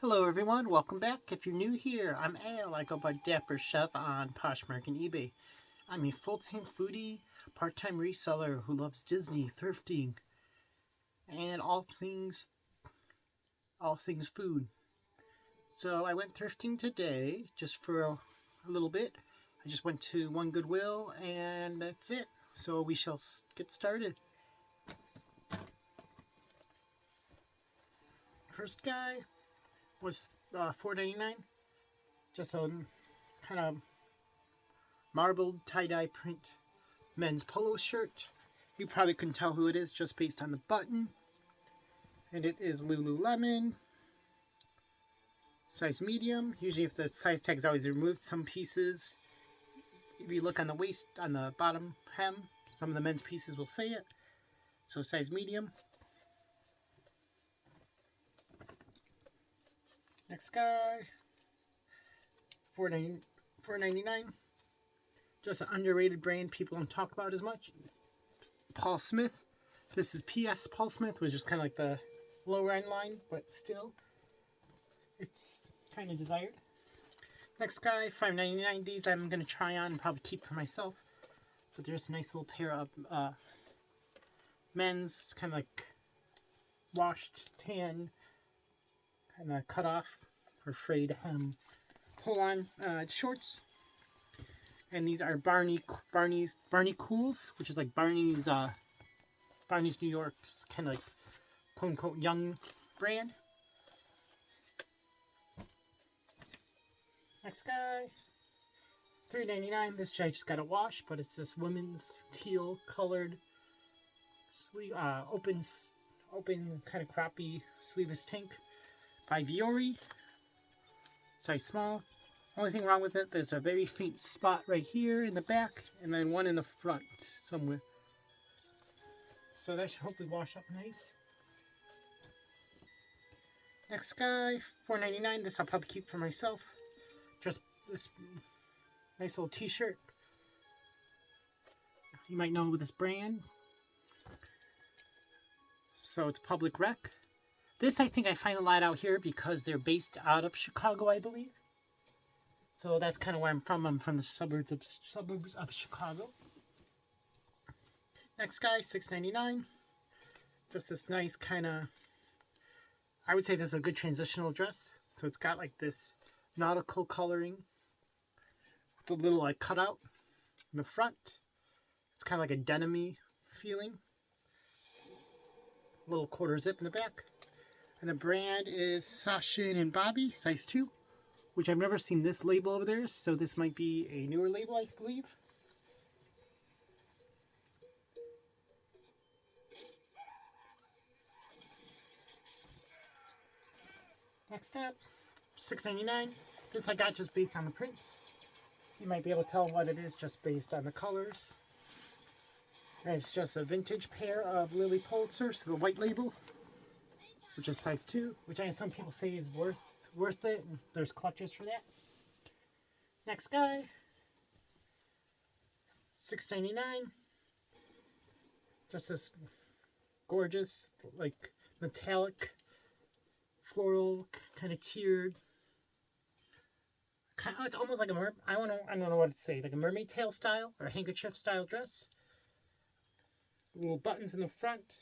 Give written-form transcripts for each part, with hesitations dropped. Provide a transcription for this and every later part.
Hello everyone, welcome back. If you're new here, I'm Al. I go by Dapper Chef on Poshmark and eBay. I'm a full-time foodie, part-time reseller who loves Disney, thrifting, and all things food. So I went thrifting today just for a little bit. I just went to one Goodwill and that's it. So we shall get started. First guy was $4.99. Just a kind of marbled tie-dye print men's polo shirt. You probably couldn't tell who it is just based on the button. And it is Lululemon. Size medium. Usually if the size tag is always removed, some pieces, if you look on the waist, on the bottom hem, some of the men's pieces will say it. So size medium. Next guy. $4.99. Just an underrated brand people don't talk about as much. Paul Smith. This is PS Paul Smith, which is kind of like the lower end line, but still, it's kind of desired. Next guy, $5.99. These I'm going to try on and probably keep for myself. But there's a nice little pair of men's, kind of like washed tan, kind of cut off or frayed hem pull-on shorts. And these are Barney Cools, which is like Barney's New York's kind of like quote unquote young brand. Next guy, $3.99. This I just got a wash, but it's this women's teal colored sleeve, open kind of crappy sleeveless tank by Viore. Size small. Only thing wrong with it, there's a very faint spot right here in the back, and then one in the front somewhere. So that should hopefully wash up nice. Next guy, $4.99. This I'll probably keep for myself. Just this nice little t-shirt. You might know this brand. So it's Public Rec. This I think I find a lot out here because they're based out of Chicago, I believe. So that's kind of where I'm from. I'm from the suburbs of Chicago. Next guy, $6.99. Just this nice kind of, I would say this is a good transitional dress. So it's got like this nautical coloring with a little like cutout in the front. It's kind of like a denim-y feeling. Little quarter zip in the back. And the brand is Sashin and Bobby, size 2. Which I've never seen this label over there, so this might be a newer label, I believe. Next up, $6.99. This I got just based on the print. You might be able to tell what it is just based on the colors. And it's just a vintage pair of Lily Pulitzer, so the white label, which is size 2, which I know some people say is worth it, and there's clutches for that. Next guy, $6.99. Just this gorgeous, like metallic, floral, kind of tiered. It's almost like a I don't know what to say, like a mermaid tail style or a handkerchief style dress. Little buttons in the front,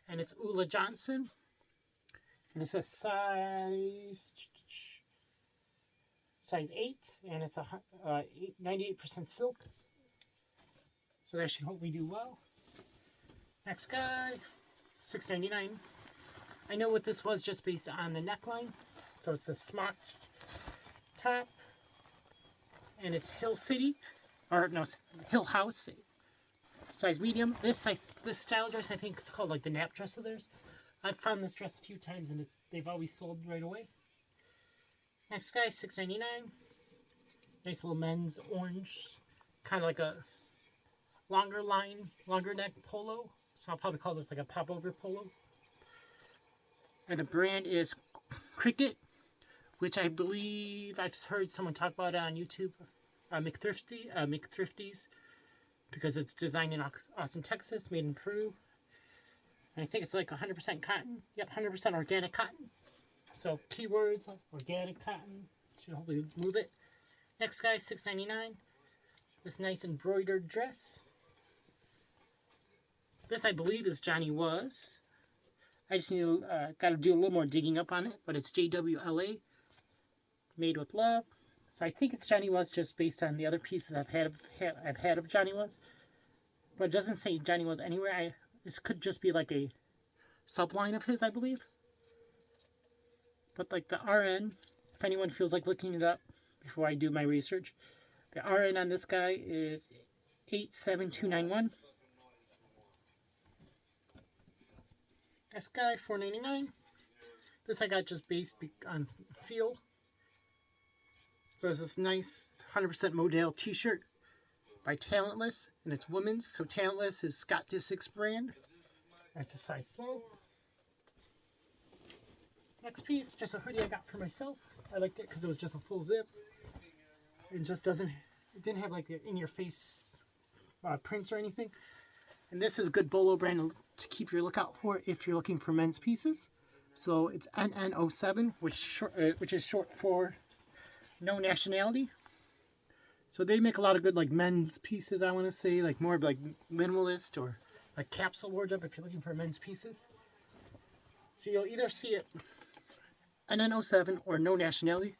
and it's Ulla Johnson. And it's a size 8, and it's a 98% silk. So that should hopefully do well. Next guy, $6.99. I know what this was just based on the neckline. So it's a smock top, and it's Hill House, size medium. This style dress, I think it's called like the nap dress of theirs. I've found this dress a few times and they've always sold right away. Next guy, $6.99. Nice little men's orange, kind of like a longer neck polo. So I'll probably call this like a pop-over polo. And the brand is Cricket, which I believe I've heard someone talk about it on YouTube. McThrifties, because it's designed in Austin, Texas, made in Peru. And I think it's like 100% cotton. Yep, 100% organic cotton. So keywords, organic cotton, should hopefully move it. Next guy, $6.99. This nice embroidered dress. This I believe is Johnny Was. I just need to, got to do a little more digging up on it, but it's JWLA, made with love. So I think it's Johnny Was just based on the other pieces I've had of Johnny Was. But it doesn't say Johnny Was anywhere. This could just be like a subline of his, I believe. But like the RN, if anyone feels like looking it up before I do my research, the RN on this guy is 87291. This guy, $4.99. This I got just based on feel. So it's this nice 100% Modal t-shirt by Talentless, and it's women's. So Talentless is Scott Disick's brand. That's a size small. Next piece, just a hoodie I got for myself. I liked it because it was just a full zip. It just it didn't have like the in-your-face prints or anything. And this is a good Bolo brand to keep your lookout for if you're looking for men's pieces. So it's NN07, which is short for no nationality. So they make a lot of good like men's pieces, I want to say, like more like minimalist or like capsule wardrobe if you're looking for men's pieces. So you'll either see it NN07 or no nationality.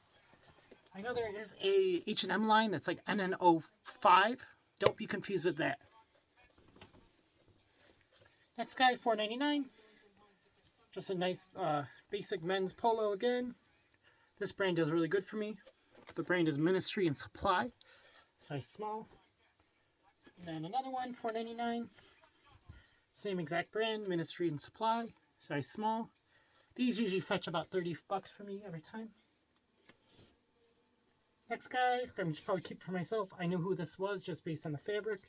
I know there is a H&M line that's like NN05. Don't be confused with that. Next guy, $4.99. Just a nice basic men's polo again. This brand does really good for me. The brand is Ministry and Supply. Size small. And then another one, $4.99. Same exact brand, Ministry and Supply. Size small. These usually fetch about 30 bucks for me every time. Next guy, I'm just probably keep for myself. I knew who this was just based on the fabric.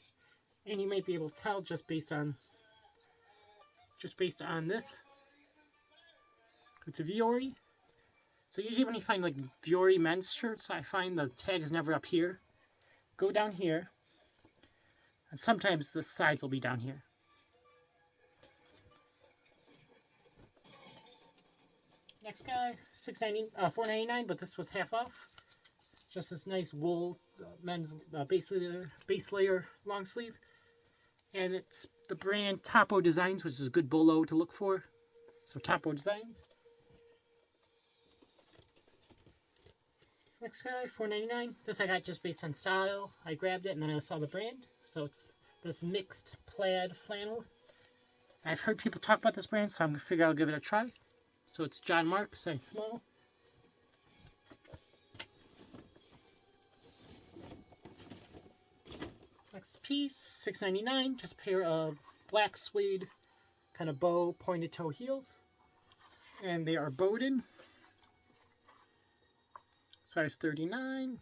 And you might be able to tell just based on this. It's a Viore. So usually when you find like Viore men's shirts, I find the tag is never up here. Go down here. And sometimes the size will be down here. Next guy, $4.99, but this was half off. Just this nice wool men's base layer long sleeve. And it's the brand Topo Designs, which is a good bolo to look for. So Topo Designs. Next guy, $4.99. This I got just based on style. I grabbed it and then I saw the brand. So it's this mixed plaid flannel. I've heard people talk about this brand, so I'm going to figure I'll give it a try. So it's John Mark, size small. Next piece, $6.99. Just a pair of black suede kind of bow pointed toe heels. And they are Bowden. Size 39.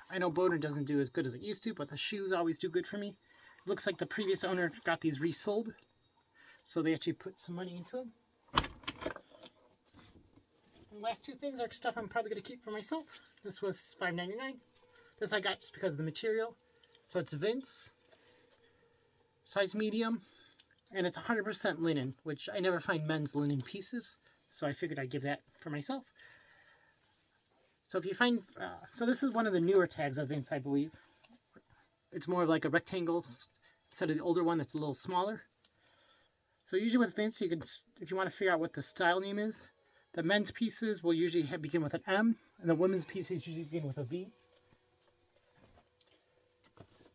I know Bowden doesn't do as good as it used to, but the shoes always do good for me. It looks like the previous owner got these resold. So they actually put some money into them. And the last two things are stuff I'm probably going to keep for myself. This was $5.99. This I got just because of the material. So it's Vince, size medium, and it's 100% linen, which I never find men's linen pieces, so I figured I'd give that for myself. So if you find, so this is one of the newer tags of Vince, I believe. It's more of like a rectangle instead of the older one that's a little smaller. So usually with Vince, you can, if you want to figure out what the style name is, the men's pieces will usually begin with an M, and the women's pieces usually begin with a V.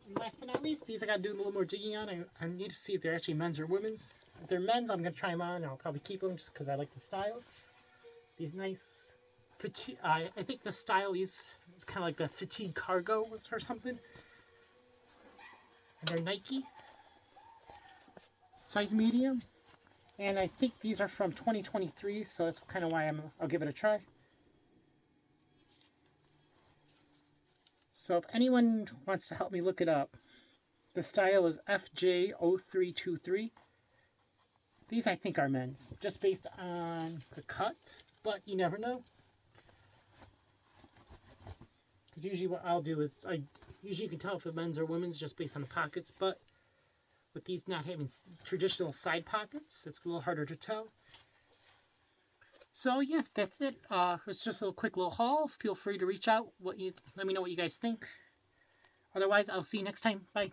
And last but not least, these I gotta do a little more digging on. I need to see if they're actually men's or women's. If they're men's, I'm gonna try them on, and I'll probably keep them just because I like the style. These nice fatigue. I think the style is kind of like the fatigue cargo or something. And they're Nike, size medium, and I think these are from 2023, so that's kind of why I'll give it a try. So if anyone wants to help me look it up, the style is FJ0323. These I think are men's, just based on the cut, but you never know. Because usually what I'll do is, usually you can tell if it's men's or women's just based on the pockets, but with these not having traditional side pockets, it's a little harder to tell. So yeah, that's it. It's just a quick little haul. Feel free to reach out. Let me know what you guys think. Otherwise, I'll see you next time. Bye.